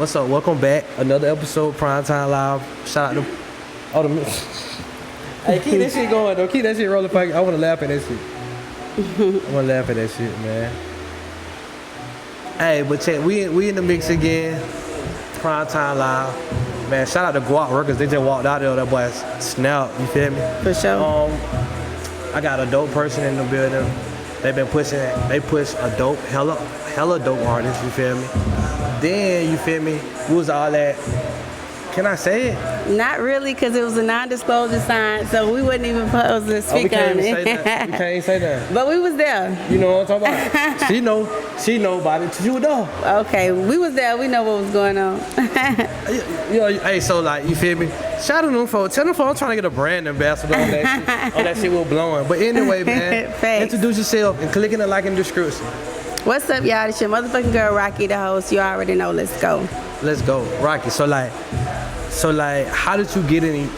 What's up? Welcome back. Another episode, Primetime Live. Shout out to all the... Hey, keep that shit going, though. Keep that shit rolling. I want to laugh at that shit. I want to laugh at that shit, man. Hey, but check, we in the mix again. Primetime Live. Man, shout out to Guap Workers. They just walked out there. That boy snap. You feel me? For sure. I got a dope person in the building. They push a dope, hella dope artist, you feel me? Then, you feel me, what was all that? Can I say it? Not really, because it was a non-disclosure sign, so we wouldn't even supposed to speak on it. We can't even say that. But we was there. You know what I'm talking about? She know about it. She was there. Okay, we was there. We know what was going on. Hey, so like, you feel me? Shout out to them folks. Tell them folks I'm trying to get a brand ambassador on that shit. On that shit we're blowing. But anyway, man, introduce yourself and click in the like and description. What's up, y'all? It's your motherfucking girl, Rocki, the host. You already know. Let's go. Let's go, Rocki. So like, how did you get in?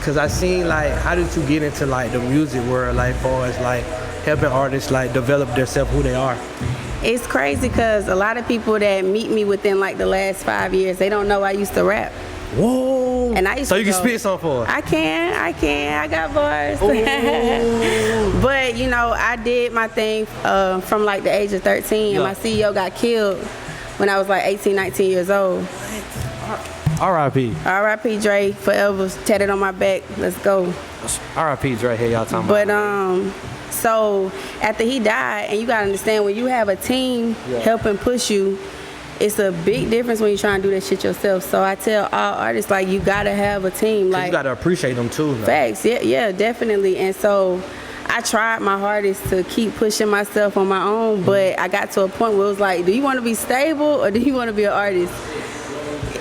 Cause I seen like, how did you get into like the music world, like, far as like helping artists like develop themselves, who they are? It's crazy because a lot of people that meet me within like the last 5 years, they don't know I used to rap. Whoa! And I used so to you can spit something for us? I can. I got bars. But you know, I did my thing from like the age of 13, and my CEO got killed when I was like 18, 19 years old. R.I.P. R.I.P. Dre, forever tatted on my back. Let's go. R.I.P. Dre, here y'all talking about. But so after he died, and you gotta understand, when you have a team helping push you, it's a big difference when you're trying to do that shit yourself. So I tell all artists, like, you gotta have a team. Like, you gotta appreciate them too. Like. Facts, yeah, definitely. And so I tried my hardest to keep pushing myself on my own, but I got to a point where it was like, do you want to be stable or do you want to be an artist?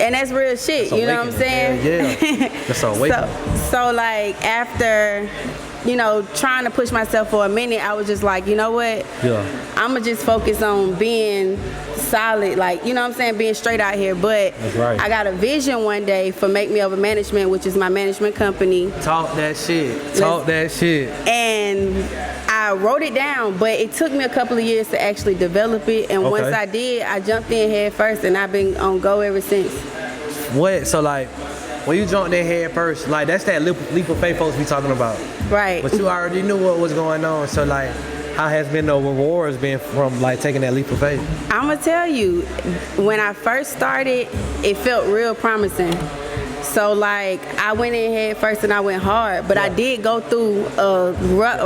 And that's real shit, you know what I'm saying? Yeah. That's awakening. So like, after, you know, trying to push myself for a minute, I was just like, you know what? Yeah. I'ma just focus on being solid, like, you know what I'm saying, being straight out here. But that's right. I got a vision one day for Make Me Over Management, which is my management company. Talk that shit. Talk that shit. And I wrote it down, but it took me a couple of years to actually develop it. And once I did, I jumped in head first, and I've been on go ever since. What? So like, when you jumped in head first, like, that's that leap of faith folks be talking about. Right. But you already knew what was going on. So like, how has been the rewards been from like taking that leap of faith? I'm gonna tell you, when I first started, it felt real promising. So like, I went in head first and I went hard, but I did go through a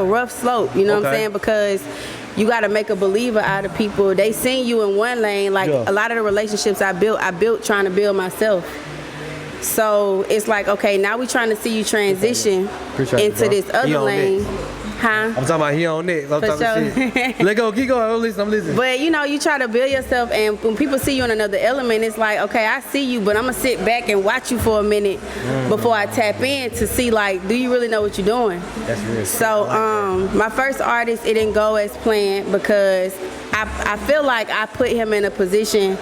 rough slope, you know what I'm saying? Because you gotta make a believer out of people. They seen you in one lane, like a lot of the relationships I built trying to build myself. So it's like, okay, now we trying to see you transition into this other lane. Huh? I'm talking about he on next. I'm talking shit. Let go, keep going. I'm listening. But you know, you try to build yourself, and when people see you in another element, it's like, okay, I see you, but I'm gonna sit back and watch you for a minute before I tap in to see, like, do you really know what you're doing? That's real. So my first artist, it didn't go as planned because I feel like I put him in a position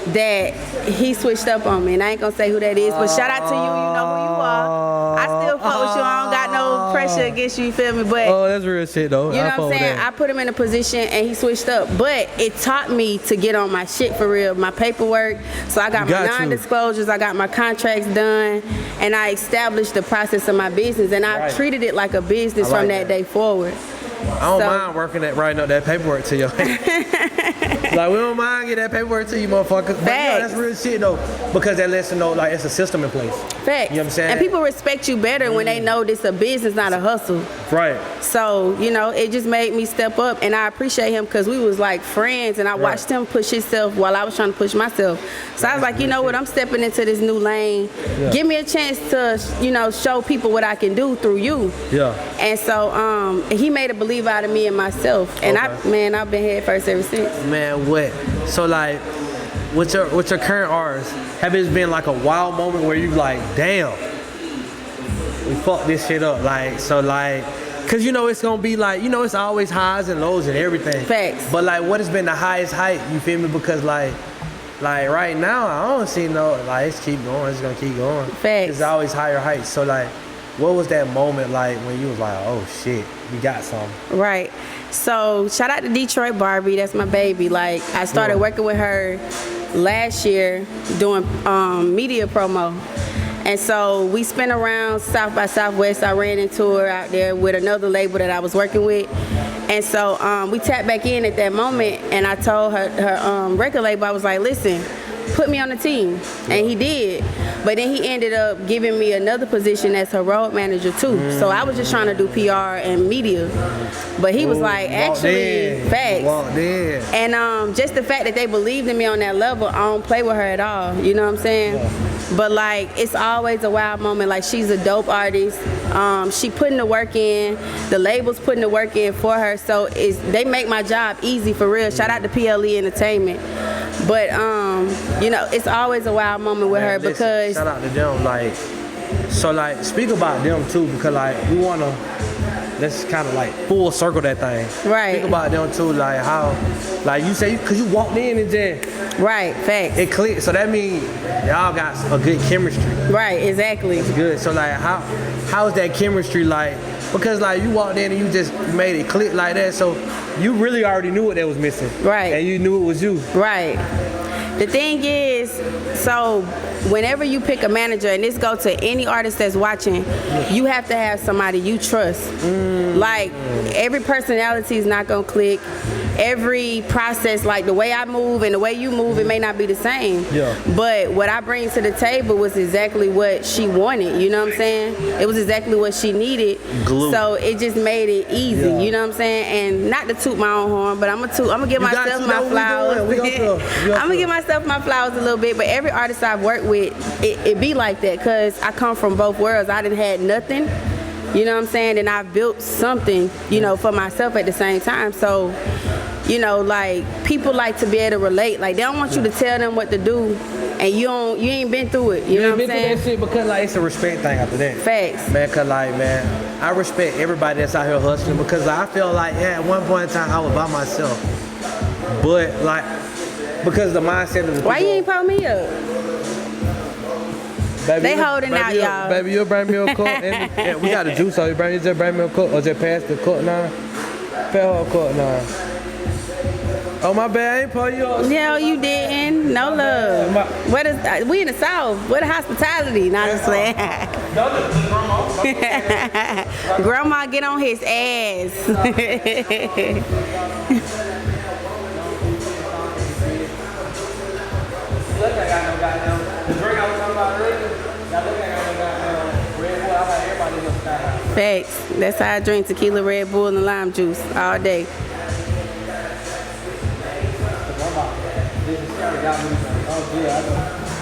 that he switched up on me, and I ain't gonna say who that is, but shout out to you. You know who you are. I still fuck with you. I don't got no pressure against you. You feel me? But that's real shit though. You know what I'm saying? I put him in a position, and he switched up. But it taught me to get on my shit for real, my paperwork. So I got my non-disclosures, I got my contracts done, and I established the process of my business, and I treated it like a business from that day forward. I don't mind working that, writing up that paperwork to you. Like, we don't mind getting that paperwork to you, motherfuckers. But yeah, that's real shit though, because that lets them know like it's a system in place. Facts. You know what I'm saying? And people respect you better when they know this a business, not a hustle. Right. So, you know, it just made me step up, and I appreciate him because we was like friends, and I watched him push himself while I was trying to push myself. So I was like, you know what, I'm stepping into this new lane. Yeah. Give me a chance to, you know, show people what I can do through you. Yeah. And so he made a believer out of me and myself. And I've been head first ever since. Man, what? So like, with your current artists, have it been like a wild moment where you like, damn, we fucked this shit up? Like, so like, cause you know it's gonna be like, you know, it's always highs and lows and everything. Facts. But like, what has been the highest height? You feel me? Because like right now, I don't see no, like, it's keep going, it's gonna keep going. Facts. It's always higher heights. So like, what was that moment like when you was like, oh shit, we got something? Right. So shout out to Detroit Barbie, that's my baby. Like, I started working with her last year doing media promo. And so we spent around South by Southwest. I ran into her out there with another label that I was working with. And so we tapped back in at that moment, and I told her record label, I was like, listen, put me on the team. And he did. But then he ended up giving me another position as her road manager too. So I was just trying to do PR and media. But he was like, actually, facts. And just the fact that they believed in me on that level, I don't play with her at all. You know what I'm saying? Yeah. But like, it's always a wild moment. Like, she's a dope artist. She putting the work in. The label's putting the work in for her. So they make my job easy for real. Shout out to PLE Entertainment. But you know, it's always a wild moment with her because shout out to them. Like, so like, speak about them too, because like we wanna let's kind of like full circle that thing. Right. Speak about them too, like how, like you say, because you walked in and just right, facts. It clicked. So that means y'all got a good chemistry. Right, exactly. It's good. So like, how's that chemistry like? Because like you walked in and you just made it click like that, so you really already knew what that was missing. Right. And you knew it was you. Right. The thing is, so whenever you pick a manager, and this goes to any artist that's watching, you have to have somebody you trust. Like, every personality is not gonna click. Every process, like the way I move and the way you move, it may not be the same. Yeah. But what I bring to the table was exactly what she wanted, you know what I'm saying? It was exactly what she needed. Glue. So it just made it easy, you know what I'm saying? And not to toot my own horn, but I'm gonna give myself my flowers. I'm gonna give myself my flowers a little bit, but every artist I've worked with, it be like that, because I come from both worlds. I didn't had nothing, you know what I'm saying? And I've built something, you know, for myself at the same time. So, you know, like, people like to be able to relate. Like, they don't want you to tell them what to do, and you ain't been through it. You know what I'm saying? That shit, because like, it's a respect thing after that. Facts. Man, cause like, man, I respect everybody that's out here hustling, because I feel like, yeah, at one point in time I was by myself, but like, because the mindset of the why you ain't pull me up? Baby, they holding out, y'all. Baby, you'll bring me a cup. And we got the juice, so you just bring me a cup, or just pass the cup now. Pass her a cup now. Oh, my bad, I ain't pull you up. No, you didn't. No love. What is? We in the South. What the hospitality? Not just playing. Grandma get on his ass. Look, I got no goddamn. The drink I was talking about earlier, now look, I got no goddamn Red Bull. I got everybody in the sky. Facts. That's how I drink tequila, Red Bull, and lime juice all day.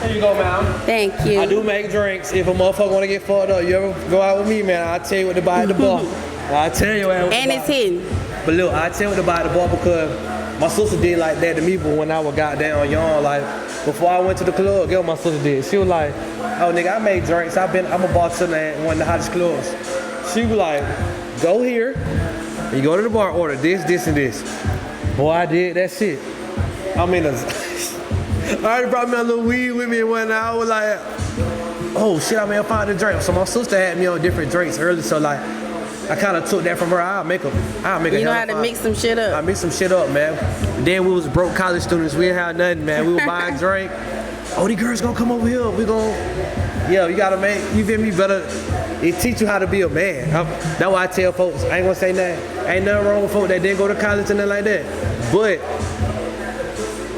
Here you go, man. Thank you. I do make drinks. If a motherfucker want to get fucked up, you ever go out with me, man, I'll tell you what to buy at the bar. I'll tell you what. And it's hidden. But look, I'll tell you what to buy at the bar, because my sister did like that to me, but when I was goddamn young, like, before I went to the club, guess what my sister did? She was like, oh, nigga, I make drinks. I'm a bartender at one of the hottest clubs. She was like, go here, and you go to the bar, order this, this, and this. Boy, I did that shit. I mean, I already brought me a little weed with me, and when I was like, oh shit, I found a drink. So my sister had me on different drinks early, so like, I kind of took that from her. I'll make a You know how to mix some shit up. I mix some shit up, man. Then we was broke college students. We didn't have nothing, man. We were buying drink. Oh, these girls gonna come over here. We gonna, yeah, you gotta make, you feel me, better. It teach you how to be a man. That's why I tell folks, I ain't gonna say nothing. Ain't nothing wrong with folks that didn't go to college and nothing like that. But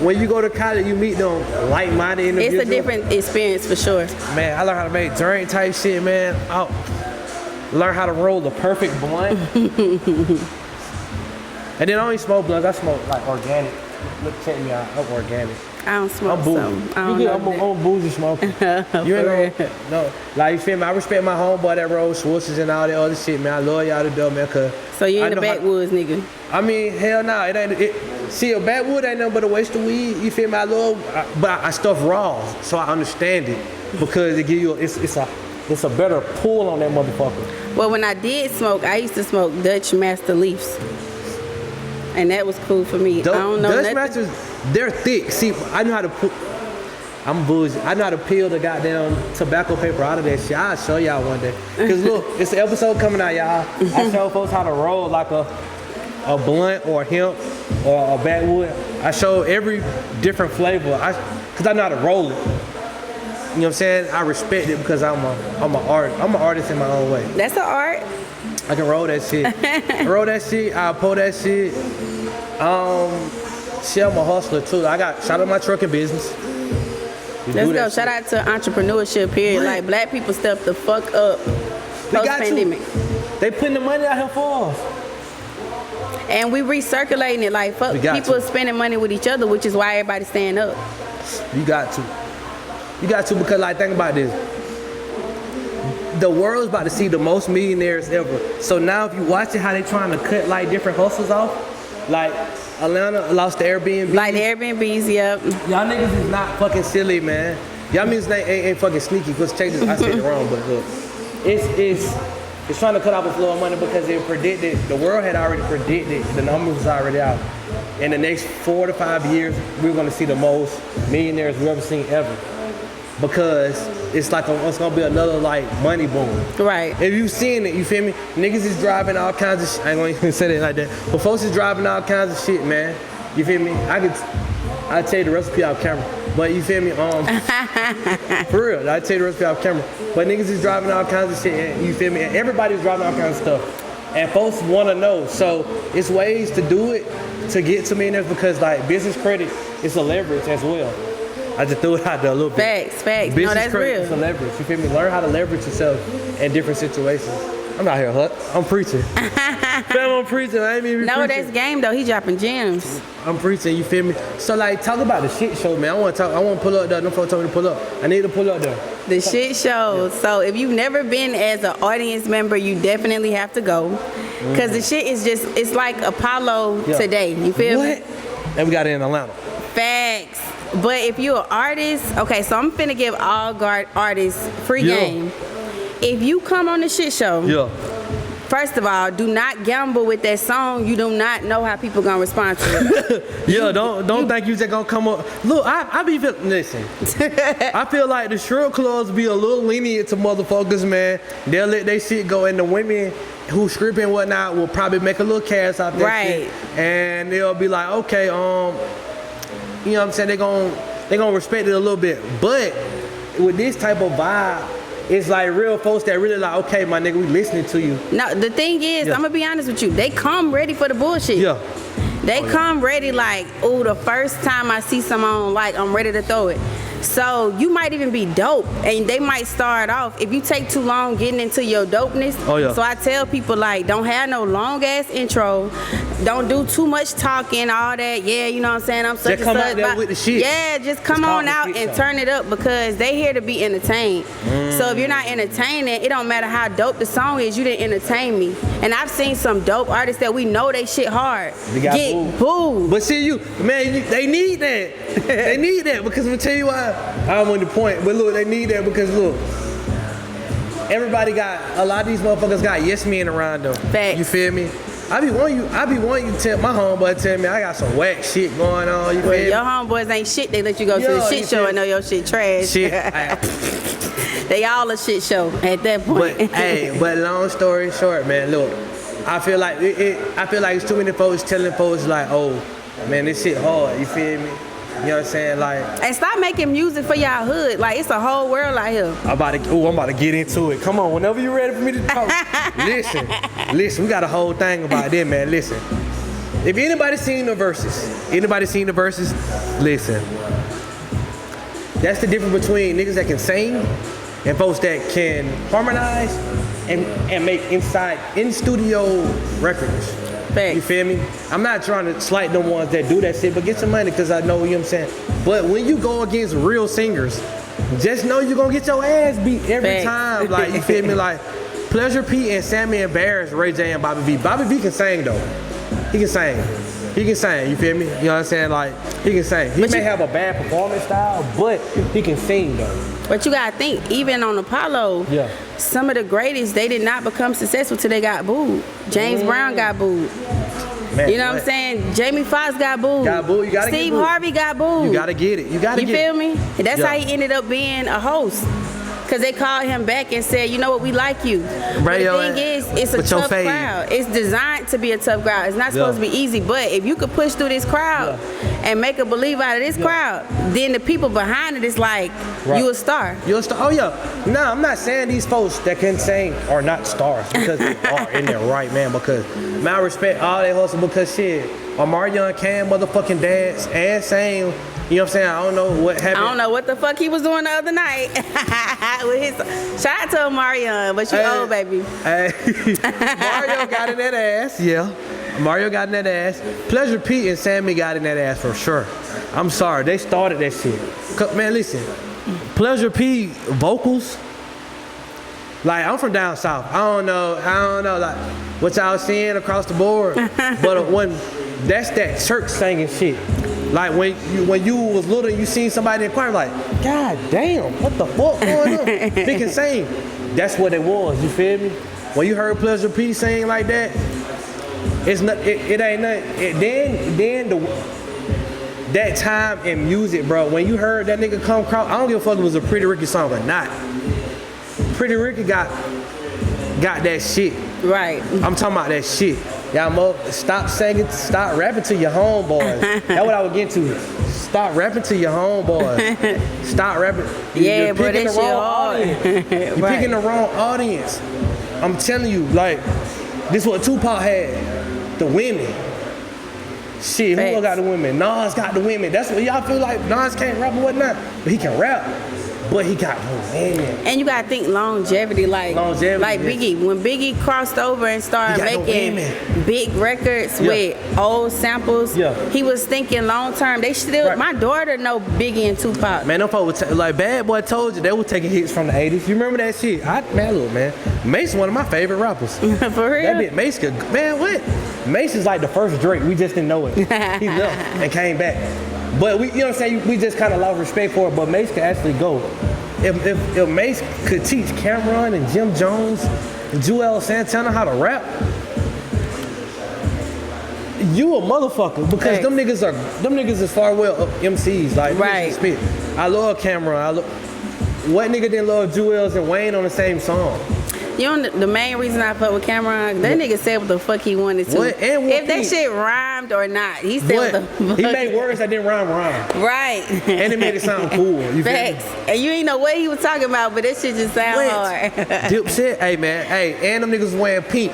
when you go to college, you meet them like-minded individuals. It's a different experience for sure. Man, I learned how to make drink type shit, man. Learn how to roll the perfect blunt. And then I only smoke blunts, I smoke like organic. Look, check me out, I'm organic. I don't smoke. I'm bougie. I'm a bougie smoker. You ain't gonna, no. Like, you feel me? I respect my homeboy that rolled Swisses and all that other shit, man. I love y'all to do, man, cause so you in the backwoods, nigga? I mean, hell nah, it ain't. See, a backwood ain't nothing but a waste of weed. You feel me? I love, but I stuff raw, so I understand it, because it give you it's a better pull on that motherfucker. Well, when I did smoke, I used to smoke Dutch Master Leafs, and that was cool for me. I don't know Dutch Masters, they're thick. See, I know how to put. I'm bougie. I know how to peel the goddamn tobacco paper out of that shit. I'll show y'all one day. Cause look, it's an episode coming out, y'all. I show folks how to roll like a blunt or a hemp or a backwood. I show every different flavor. Cause I know how to roll it. You know what I'm saying? I respect it because I'm an artist in my own way. That's an art. I can roll that shit. I roll that shit. I pull that shit. Shit, I'm a hustler too. Shout out my trucking business. Let's go. Shout out to entrepreneurship here. What? Like black people stepped the fuck up post pandemic. They putting the money out here for us. And we recirculating it. Like fuck, people spending money with each other, which is why everybody's staying up. You got to. You got to because like think about this. The world's about to see the most millionaires ever. So now if you watch it, how they trying to cut like different hustles off, like Atlanta lost the Airbnb. Like the Airbnbs, yep. Y'all niggas is not fucking silly, man. Y'all niggas ain't fucking sneaky. Cause check this, I said it wrong, but look, it's trying to cut off a flow of money because it predicted, the world had already predicted, the numbers was already out. In the next 4 to 5 years, we're gonna see the most millionaires we've ever seen ever. Because it's gonna be another like money boom. Right. If you seen it, you feel me? Niggas is driving all kinds of shit. I ain't gonna even say it like that. But folks is driving all kinds of shit, man. You feel me? I'll tell you the recipe off camera. But you feel me? For real, I'll tell you the recipe off camera. But niggas is driving all kinds of shit, and you feel me? And everybody's driving all kinds of stuff. And folks wanna know. So it's ways to do it to get to millionaires because like business credit is a leverage as well. I just threw it out there a little bit. Facts. Business no, that's credit real. is a leverage. You feel me? Learn how to leverage yourself in different situations. I'm out here, I'm preaching. Fam, I'm preaching. I ain't even No, preaching. that's game though. He dropping gems. I'm preaching. You feel me? So like, talk about the shit show, man. I want to pull up there. No folks told me to pull up. I need to pull up there. The shit show. Yeah. So if you've never been as an audience member, you definitely have to go. Cause the shit is it's like Apollo today. You feel me? And we got it in Atlanta. Facts. But if you're an artist, okay, so I'm finna give all artists free game. If you come on the shit show, first of all, do not gamble with that song. You do not know how people gonna respond to it. Don't think you just gonna come up. Look, I be listen. I feel like the strip clubs be a little lenient to motherfuckers, man. They'll let they shit go, and the women who script and whatnot will probably make a little cash off that shit. And they'll be like, okay, you know what I'm saying? They gonna respect it a little bit. But with this type of vibe, it's like real folks that really like, okay, my nigga, we listening to you. No, the thing is, I'm gonna be honest with you. They come ready for the bullshit. They come ready like, oh, the first time I see someone like, I'm ready to throw it. So you might even be dope, and they might start off. If you take too long getting into your dopeness, so I tell people like, don't have no long ass intro, don't do too much talking, all that. Yeah, you know what I'm saying? I'm such just come out there with the shit. Yeah, just come on out and turn it up because they here to be entertained. So if you're not entertaining, it don't matter how dope the song is. You didn't entertain me. And I've seen some dope artists that we know they shit hard get booed. But see they need that. They need that because I'm gonna tell you why. I'm on the point, but look, they need that because look, a lot of these motherfuckers got yes men around them. Facts. You feel me? I be wanting you to tell my homeboy tell me I got some whack shit going on. You feel me? Your homeboys ain't shit. They let you go to the shit show and know your shit trash. Shit. They all a shit show at that point. But long story short, man, look, I feel like it's too many folks telling folks like, oh, man, this shit hard. You feel me? You know what I'm saying? Like, and stop making music for y'all hood. Like, it's a whole world out here. I'm about to get into it. Come on, whenever you're ready for me to talk. Listen, we got a whole thing about that, man. Listen. If anybody seen the verses, listen. That's the difference between niggas that can sing and folks that can harmonize and make in-studio records. Thanks. You feel me? I'm not trying to slight the ones that do that shit, but get some money because I know, you know what I'm saying? But when you go against real singers, just know you're going to get your ass beat every time. Like, you feel me? Like, Pleasure P and Sammy embarrassed Ray J and Bobby V. Bobby V can sing, though. He can sing, you feel me? You know what I'm saying? Like, he can sing. He may have a bad performance style, but he can sing, though. But you gotta think, even on Apollo, some of the greatest, they did not become successful till they got booed. James Brown got booed. Man, you know what I'm saying? Jamie Foxx got booed. You gotta Steve Harvey got booed. You gotta get it. You feel me? And that's how he ended up being a host. Because they called him back and said, you know what, we like you. But Radio the thing is, it's a tough crowd. It's designed to be a tough crowd. It's not supposed to be easy. But if you could push through this crowd and make a believe out of this crowd, then the people behind it is like, you a star. You a star? Oh, yeah. No, I'm not saying these folks that can sing are not stars because they are in there, right, man. Because, man, I respect all they hustle because, shit, Omarion can motherfucking dance and sing. You know what I'm saying? I don't know what happened. I don't know what the fuck he was doing the other night. With his, shout out to Omarion, but you old, baby. Hey, Mario got in that ass. Yeah, Mario got in that ass. Pleasure P and Sammy got in that ass for sure. I'm sorry, they started that shit. Man, listen, Pleasure P vocals. Like, I'm from down south. I don't know, like, what y'all seeing across the board. But when that's that church singing shit. Like when you was little, you seen somebody in the choir, like, God damn, what the fuck going on? They can sing. That's what it was. You feel me? When you heard Pleasure P sing like that, it's not. It ain't nothing. That time in music, bro. When you heard that nigga come across, I don't give a fuck if it was a Pretty Ricky song or not. Pretty Ricky got that shit. Right. I'm talking about that shit. Y'all stop singing, stop rapping to your homeboys. That's what I would get to. Stop rapping to your homeboys. Stop rapping. Yeah, You're but picking that the shit wrong hard. audience. You're picking the wrong audience. I'm telling you, like, this is what Tupac had. The women. Shit, who got the women? Nas got the women. That's what y'all feel like. Nas can't rap or whatnot, but he can rap. But he got no women. And you gotta think longevity, like Biggie. When Biggie crossed over and started making big records with old samples, he was thinking long term. They still, my daughter know Biggie and Tupac. Man, them folks like Bad Boy told you they were taking hits from the 80s. You remember that shit? Man, Mace one of my favorite rappers. For real? That bit Mace could, man, what? Mace is like the first Drake. We just didn't know it. He left and came back. But we, you know what I'm saying? We just kind of lost respect for it. But Mace could actually go. If Mace could teach Cameron and Jim Jones and Joel Santana how to rap, you a motherfucker because them niggas is far well up MCs. Like, spit. I love Cameron. What nigga didn't love Joel's and Wayne on the same song? You know, the main reason I fuck with Cameron, that nigga said what the fuck he wanted to. What? And what if that shit rhymed or not, he said what the fuck. He made words that didn't rhyme. Right. And it made it sound cool. You Facts. And you ain't know what he was talking about, but that shit just sound hard. Dipset, hey man, and them niggas wearing pink.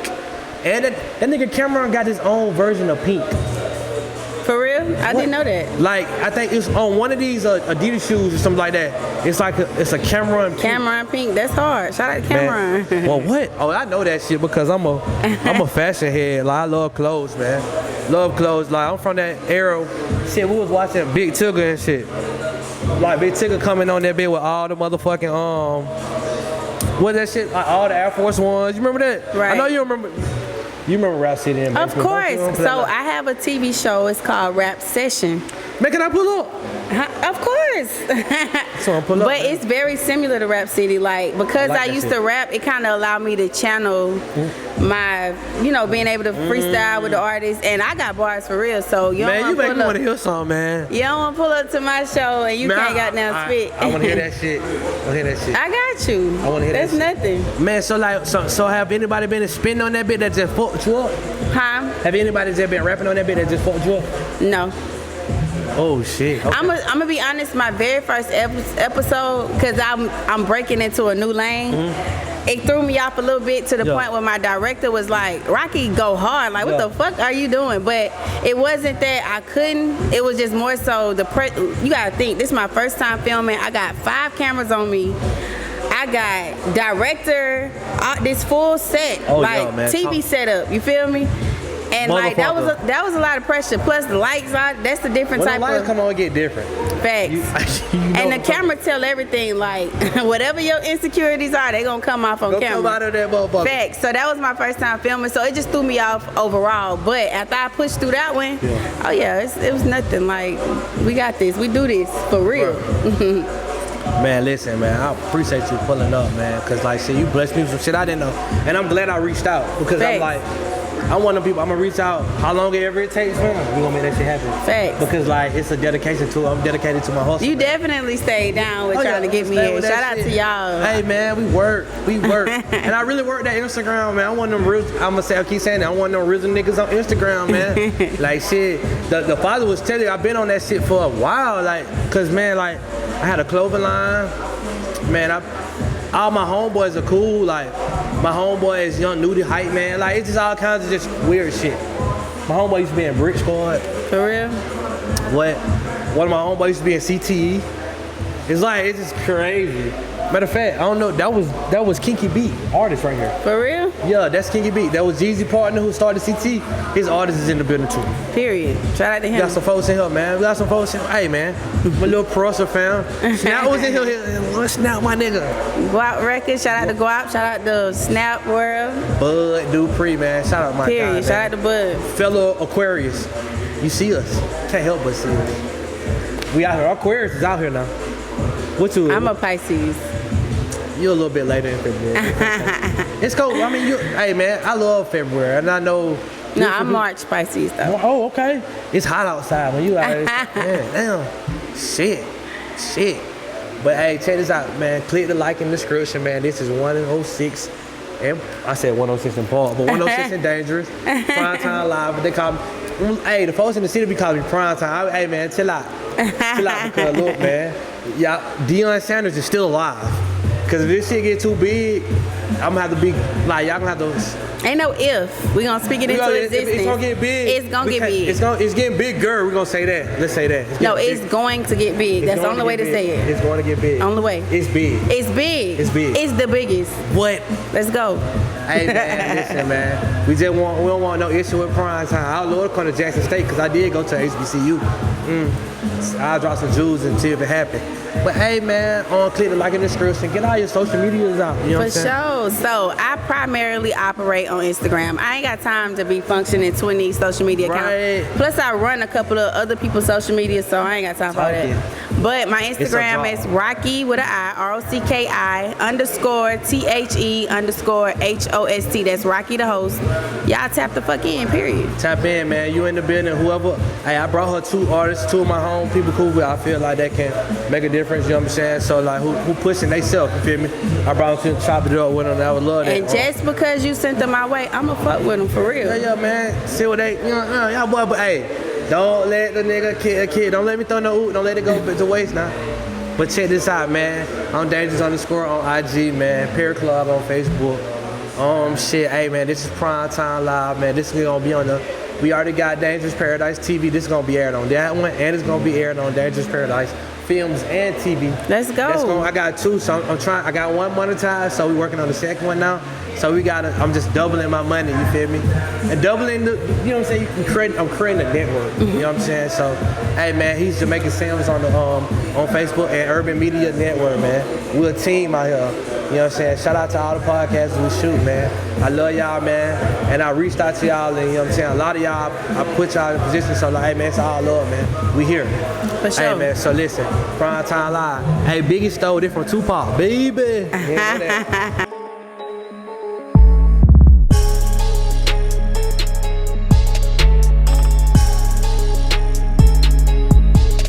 And that nigga Cameron got his own version of pink. For real? I didn't know that. Like, I think it's on one of these Adidas shoes or something like that. It's like it's a Cameron pink. Cameron pink, that's hard. Shout out to Cameron. Man. Well, what? Oh, I know that shit because I'm a fashion head. Like, I love clothes, man. Love clothes. Like, I'm from that era. Shit, we was watching Big Tigger and shit. Like, Big Tigger coming on that bit with all the motherfucking what that shit? Like, all the Air Force Ones. You remember that? Right. I know you remember. You remember Rap City and Of course. So I have a TV show. It's called Rap Session. Man, can I pull up? Of course. So I'm pull up. But it's very similar to Rap City. Like, because I used to rap, it kind of allowed me to channel my, being able to freestyle with the artists. And I got bars for real. So you man, don't you make me want to hear something, man. You don't want to pull up to my show and you can't got down spit. I want to hear that shit. I got you. I want to hear That's that shit. nothing. Man, so have anybody been spinning on that bit that just fucked you up? Huh? Have anybody just been rapping on that bit that just fucked you up? No. Oh shit. Okay. I'm gonna be honest. My very first episode, because I'm breaking into a new lane. It threw me off a little bit to the point where my director was like, "Rocki, go hard. Like, what the fuck are you doing?" But it wasn't that I couldn't. It was just more so you gotta think. This is my first time filming. I got 5 cameras on me. I got director, this full set, TV setup. You feel me? And like that was a lot of pressure. Plus the lights on. That's the different type of. When the lights come on, it get different. Facts. And the camera tell everything. Like whatever your insecurities are, they gonna come off on camera. Come out of that motherfucker. Facts. So that was my first time filming. So it just threw me off overall. But after I pushed through that one, it was nothing. Like we got this. We do this for real. Man, listen, man, I appreciate you pulling up, man, because, like, shit, you blessed me with some shit I didn't know. And I'm glad I reached out because I'm like, I'm one of them people. I'm gonna reach out. How long ever it takes, man. We gonna make that shit happen. Facts. Because like it's a dedication to. I'm dedicated to my hustle. You man. definitely stayed down with trying to get me here. Shout out to y'all. Hey man, we work, and I really work that Instagram, man. I want them real. I keep saying that. I want them real niggas on Instagram, man. Like shit, the father was telling you, I've been on that shit for a while, like, cause man, like, I had a clothing line, man. All my homeboys are cool, like, my homeboy is Young Nudie Hype, man. Like, it's just all kinds of just weird shit. My homeboy used to be in Brick Squad. For real? What? One of my homeboys used to be in CTE. It's like, it's just crazy. Matter of fact, I don't know, that was Kinky Beat, artist right here. For real? Yeah, that's Kinky Beat. That was Jeezy partner who started CT. His artist is in the building too. Period. Shout out to him. We got some folks in here, man. We got some folks in here. Hey, man. My little Prosser fam. Snap was in here. What's Snap, my nigga? Guap Records. Shout out to Guap. Shout out to Snap World. Bud Dupree, man. Shout out my guy, Period. Shout out to Bud. Fellow Aquarius. You see us. Can't help but see us. We out here. Aquarius is out here now. What you? I'm a Pisces. You're a little bit later in February. It's cool. I mean, hey, man, I love February, and I know. No, I'm March Pisces, though. Oh, okay. It's hot outside when you out here. Damn. Shit. But, hey, check this out, man. Click the like in the description, man. This is 106. And I said 106 in Park, but 106 in Dangerous. Prime Time Live, but they call me. Hey, the folks in the city be calling me Prime Time. Hey, man, chill out. Chill out because, look, man. Y'all, Deion Sanders is still alive. Cause if this shit get too big, I'm gonna have to be like y'all gonna have to. Ain't no if. We gonna speak it into existence. It's gonna get big. It's gonna get big. It's getting bigger. We're gonna say that. Let's say that. It's going to get big. That's the only way to say it. It's going to get big. Only way. It's big. It's big. It's big. It's the biggest. What? Let's go. Hey man, listen man. We don't want no issue with Prime Time. Our Lord come to Jackson State because I did go to HBCU. I'll drop some jewels until if it happen. But hey man, click the like in the description. Get all your social medias out. You know what I'm saying? For sure. So I primarily operate on Instagram. I ain't got time to be functioning 20 social media accounts. Plus I run a couple of other people's social media, so I ain't got time for that. But my Instagram is Rocki with an I, ROCKI _THE_HOST. That's Rocki the host. Y'all tap the fuck in, period. Tap in, man. You in the building, whoever. Hey, I brought her 2 artists, 2 of my home people cool with. I feel like that can make a difference, you know what I'm saying? So like who pushing they self, you feel me? I brought them to chop it up with them. I would love that. And just because you sent them my way, I'ma fuck with them for real. Yeah, man. See what they, y'all boy, but hey, don't let the nigga kill a kid. Don't let me throw no oot. Don't let it go to waste now. But check this out, man. I'm Dangerous _ on IG, man. Pear Club on Facebook. Shit, hey, man, this is Prime Time Live, man. This is gonna be on we already got Dangerous Paradise TV. This is gonna be aired on that one, and it's gonna be aired on Dangerous Paradise Films and TV. Let's go. I got 2, so I'm trying. I got 1 monetized, so we're working on the second one now. So I'm just doubling my money, you feel me? And doubling you know what I'm saying? I'm creating a network, you know what I'm saying? So, hey man, he's Jamaican Sims on Facebook and Urban Media Network, man. We're a team out here, you know what I'm saying? Shout out to all the podcasts we shoot, man. I love y'all, man. And I reached out to y'all, and you know what I'm saying? A lot of y'all, I put y'all in position, so like, hey man, it's all love, man. We here. For sure. Hey man, so listen, Prime Time Live. Hey, Biggie stole it from Tupac, baby.